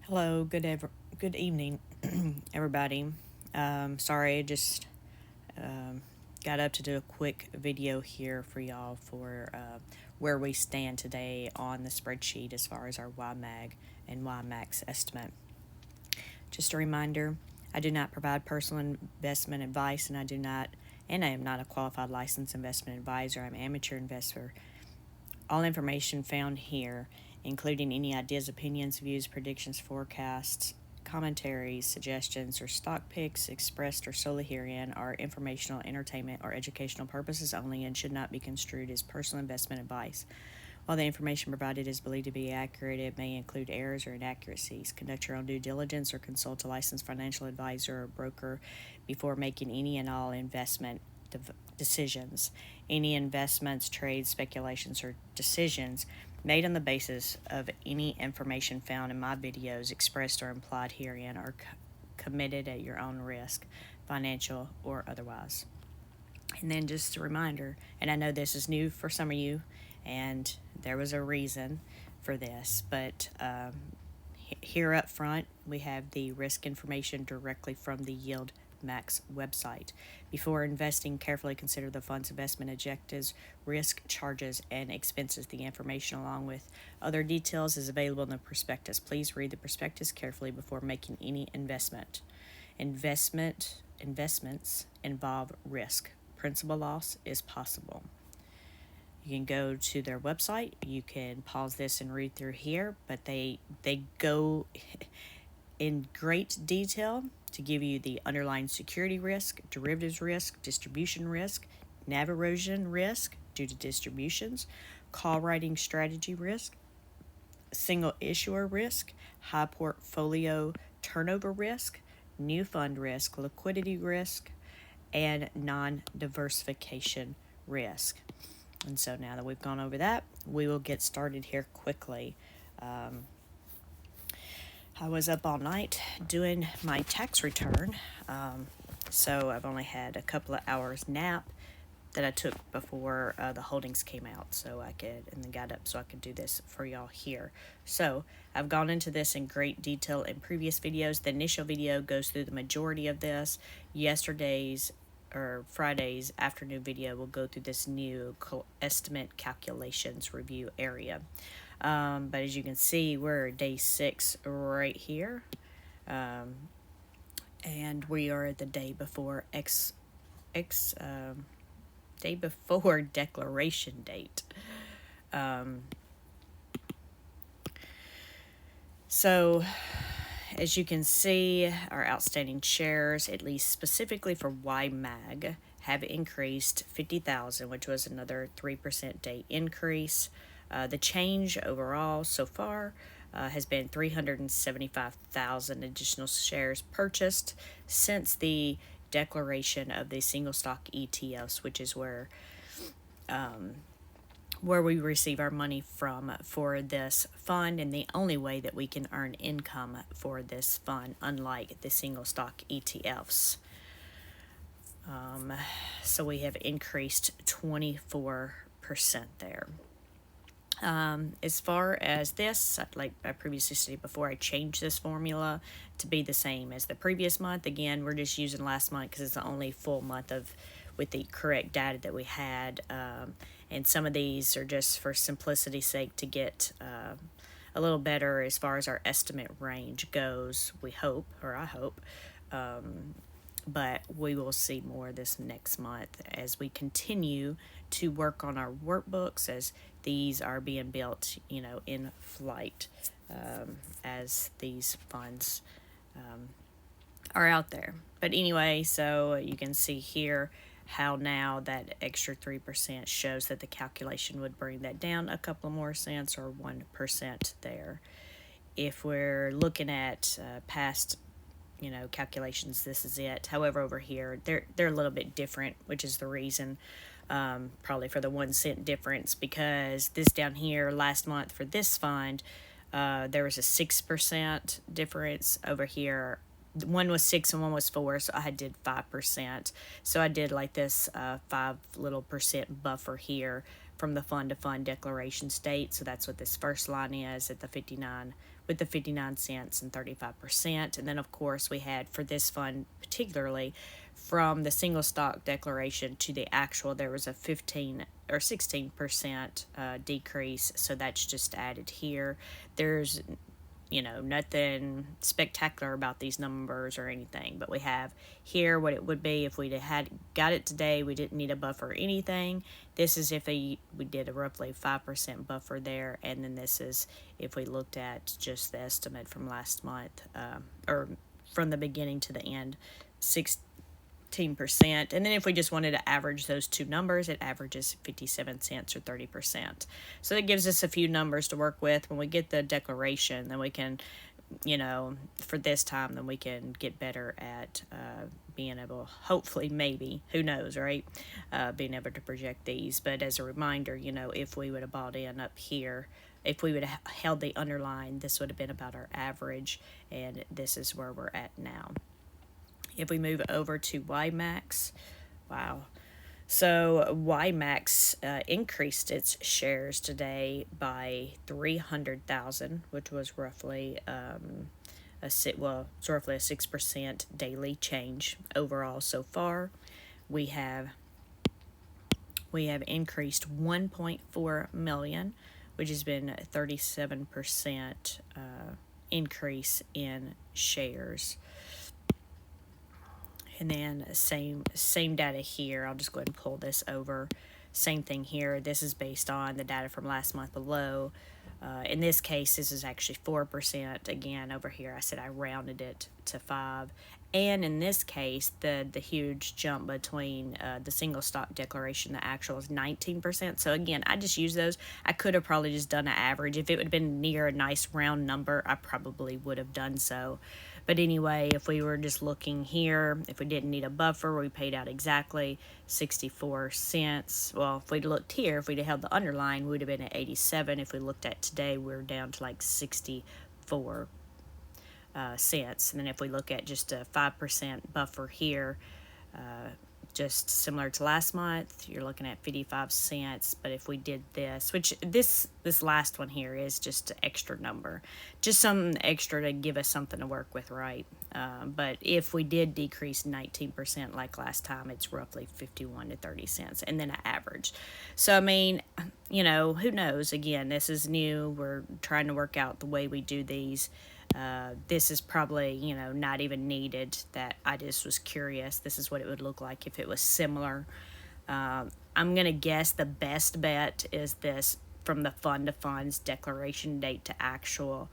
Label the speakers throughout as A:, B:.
A: Hello, good evening, everybody. Sorry, I just got up to do a quick video here for y'all for where we stand today on the spreadsheet as far as our YMAG and YMAX estimate. Just a reminder, I do not provide personal investment advice, and I am not a qualified licensed investment advisor. I'm an amateur investor. All information found here, including any ideas, opinions, views, predictions, forecasts, commentaries, suggestions, or stock picks expressed or solely herein, are informational, entertainment, or educational purposes only and should not be construed as personal investment advice. While the information provided is believed to be accurate, it may include errors or inaccuracies. Conduct your own due diligence or consult a licensed financial advisor or broker before making any and all investment decisions. Any investments, trades, speculations, or decisions made on the basis of any information found in my videos expressed or implied herein are committed at your own risk, financial or otherwise. And then just a reminder, and I know this is new for some of you, and there was a reason for this, but here up front we have the risk information directly from the YieldMax website. Before investing, carefully consider the fund's investment objectives, risk, charges, and expenses. The information, along with other details, is available in the prospectus. Please read the prospectus carefully before making any investment. Investments involve risk. Principal loss is possible. You can go to their website. You can pause this and read through here, but they go in great detail to give you the underlying security risk, derivatives risk, distribution risk, NAV erosion risk due to distributions, call writing strategy risk, single issuer risk, high portfolio turnover risk, new fund risk, liquidity risk, and non-diversification risk. And so now that we've gone over that, we will get started here quickly. I was up all night doing my tax return, so I've only had a couple of hours nap that I took before the holdings came out, and then got up so I could do this for y'all here. So I've gone into this in great detail in previous videos. The initial video goes through the majority of this. Friday's afternoon video will go through this new estimate calculations review area. But as you can see, we're at day 6 right here. And we are the day before day before declaration date. So as you can see, our outstanding shares, at least specifically for YMAG, have increased 50,000, which was another 3% day increase. The change overall so far has been 375,000 additional shares purchased since the declaration of the single stock ETFs, which is where we receive our money from for this fund, and the only way that we can earn income for this fund, unlike the single stock ETFs. So we have increased 24% there. As far as this, like I previously stated before, I changed this formula to be the same as the previous month. Again, we're just using last month because it's the only full month with the correct data that we had. And some of these are just for simplicity's sake to get a little better as far as our estimate range goes, we hope, or I hope. But we will see more this next month as we continue to work on our workbooks, as these are being built, in flight, as these funds are out there. But anyway, so you can see here how now that extra 3% shows that the calculation would bring that down a couple more cents, or 1% there. If we're looking at past calculations, this is it. However, over here they're a little bit different, which is the reason probably for the 1 cent difference, because this down here last month for this fund, there was a 6% difference. Over here, one was 6 and one was 4, so I did 5%. So I did like this 5% buffer here from the fund to fund declaration date. So that's what this first line is at the 59 with the 59 cents and 35%. And then, of course, we had for this fund particularly from the single stock declaration to the actual, there was a 15 or 16% decrease. So that's just added here. There's nothing spectacular about these numbers or anything, but we have here what it would be if we had got it today. We didn't need a buffer or anything. This is if we did a roughly 5% buffer there, and then this is if we looked at just the estimate from last month, or from the beginning to the end, 16%. And then if we just wanted to average those two numbers, it averages 57 cents or 30%. So that gives us a few numbers to work with. When we get the declaration, then we can, for this time, then we can get better at being able, hopefully, maybe, who knows, right? Being able to project these. But as a reminder, if we would have bought in up here, if we would have held the underline, this would have been about our average, and this is where we're at now. If we move over to YMAX, wow. So YMAX increased its shares today by 300,000, which was roughly it's roughly a 6% daily change overall so far. We have increased 1.4 million, which has been a 37% increase in shares. And then same data here. I'll just go ahead and pull this over. Same thing here. This is based on the data from last month below. In this case, this is actually 4%. Again, over here, I said I rounded it to 5. And in this case, the huge jump between the single stock declaration, the actual is 19%. So again, I just use those. I could have probably just done an average. If it would have been near a nice round number, I probably would have done so. But anyway, if we were just looking here, if we didn't need a buffer, we paid out exactly 64 cents. Well, if we'd looked here, if we'd held the underline, we would have been at 87. If we looked at today, we're down to like 64 cents. And then if we look at just a 5% buffer here, just similar to last month, you're looking at 55 cents. But if we did this, which this last one here is just an extra number, just some extra to give us something to work with, right? But if we did decrease 19% like last time, it's roughly 51 to 30 cents, and then an average. So, I mean, who knows? Again, this is new. We're trying to work out the way we do these. This is probably, not even needed. That I just was curious. This is what it would look like if it was similar. I'm going to guess the best bet is this from the fund to funds declaration date to actual.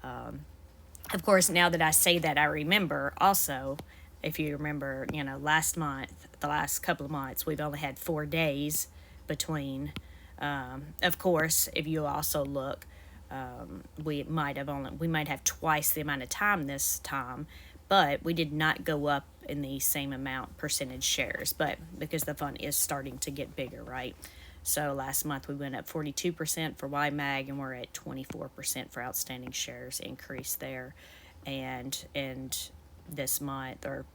A: Of course, now that I say that, I remember also, if you remember, last month, the last couple of months, we've only had 4 days between. Of course, if you also look, we might have twice the amount of time this time, but we did not go up in the same amount percentage shares, but because the fund is starting to get bigger, right? So last month we went up 42% for YMAG, and we're at 24% for outstanding shares increase there. And this month, or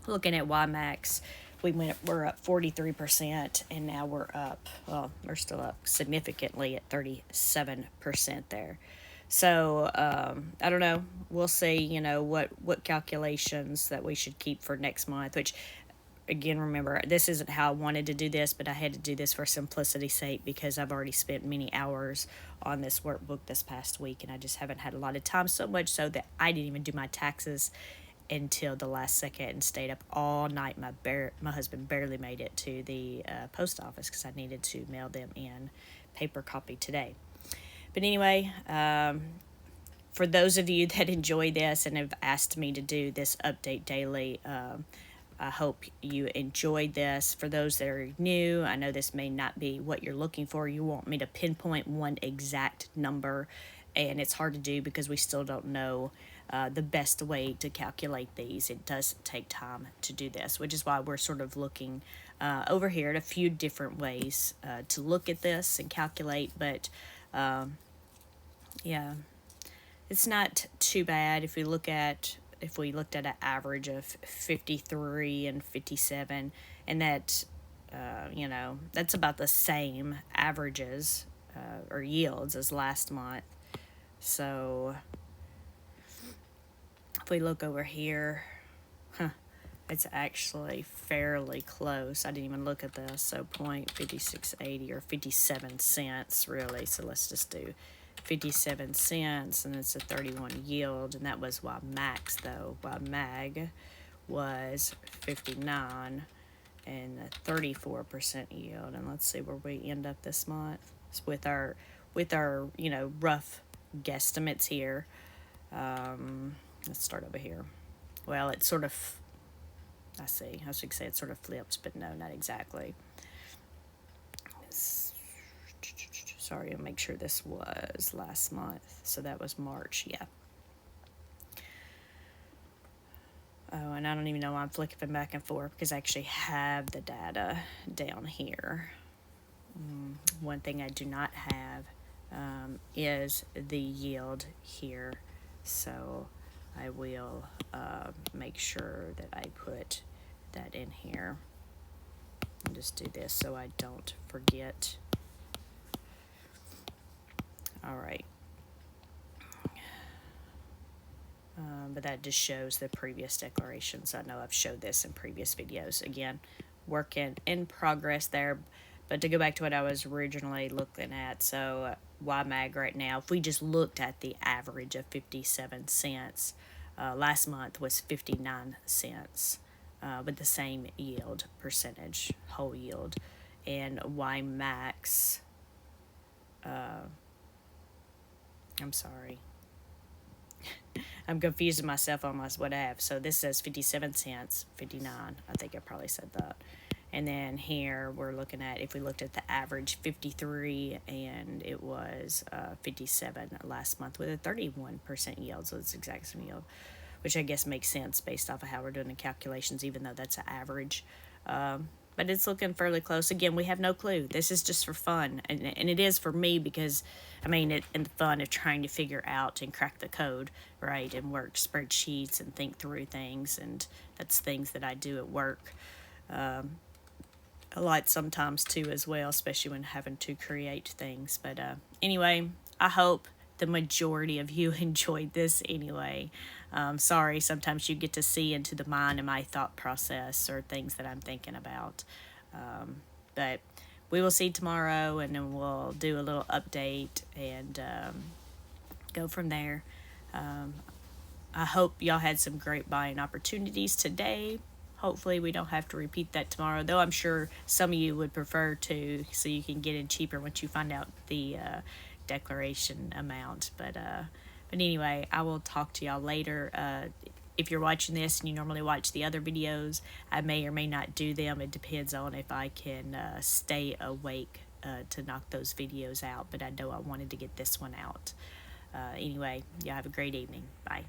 A: looking at YMAX, we're up 43%, and now we're still up significantly at 37% there. So I don't know. We'll see. What calculations that we should keep for next month. Which, again, remember, this isn't how I wanted to do this, but I had to do this for simplicity's sake because I've already spent many hours on this workbook this past week, and I just haven't had a lot of time. So much so that I didn't even do my taxes until the last second and stayed up all night. My husband barely made it to the post office because I needed to mail them in paper copy today. But anyway, for those of you that enjoy this and have asked me to do this update daily, I hope you enjoyed this. For those that are new, I know this may not be what you're looking for. You want me to pinpoint one exact number, and it's hard to do because we still don't know the best way to calculate these. It does take time to do this, which is why we're sort of looking over here at a few different ways to look at this and calculate. But yeah, it's not too bad if we looked at an average of 53 and 57, and that that's about the same averages or yields as last month. So If we look over here, it's actually fairly close. I didn't even look at this. So 0.5680 or 57 cents really. So let's just do 57 cents, and it's a 31 yield, and that was YMAX though. YMAG was 59 and a 34% yield. And let's see where we end up this month with our rough guesstimates here. Let's start over here. Well, it's sort of, I should say it sort of flips, but no, not exactly. Sorry, I'll make sure this was last month. So that was March, yeah. Oh, and I don't even know why I'm flipping back and forth because I actually have the data down here. One thing I do not have is the yield here. So I will make sure that I put that in here. I'll just do this so I don't forget. All right. But that just shows the previous declarations. I know I've showed this in previous videos. Again, work in progress there. But to go back to what I was originally looking at, so YMAG right now, if we just looked at the average of 57 cents, last month was 59 cents with the same yield percentage, whole yield. And YMAX, I'm sorry. I'm confusing myself on what I have. So this says 57 cents, 59. I think I probably said that. And then here we're looking at, if we looked at the average, 53, and it was 57 last month with a 31% yield. So it's the exact same yield, which I guess makes sense based off of how we're doing the calculations, even though that's an average. But it's looking fairly close. Again, we have no clue. This is just for fun. And it is for me because, and the fun of trying to figure out and crack the code, right? And work spreadsheets and think through things. And that's things that I do at work a lot sometimes too as well, especially when having to create things. But anyway, I hope the majority of you enjoyed this anyway. Sorry, sometimes you get to see into the mind of my thought process or things that I'm thinking about. But we will see tomorrow, and then we'll do a little update and go from there. I hope y'all had some great buying opportunities today. Hopefully we don't have to repeat that tomorrow, though I'm sure some of you would prefer to, so you can get in cheaper once you find out the declaration amount. But anyway, I will talk to y'all later. If you're watching this and you normally watch the other videos, I may or may not do them. It depends on if I can stay awake to knock those videos out. But I know I wanted to get this one out. Anyway, y'all have a great evening. Bye.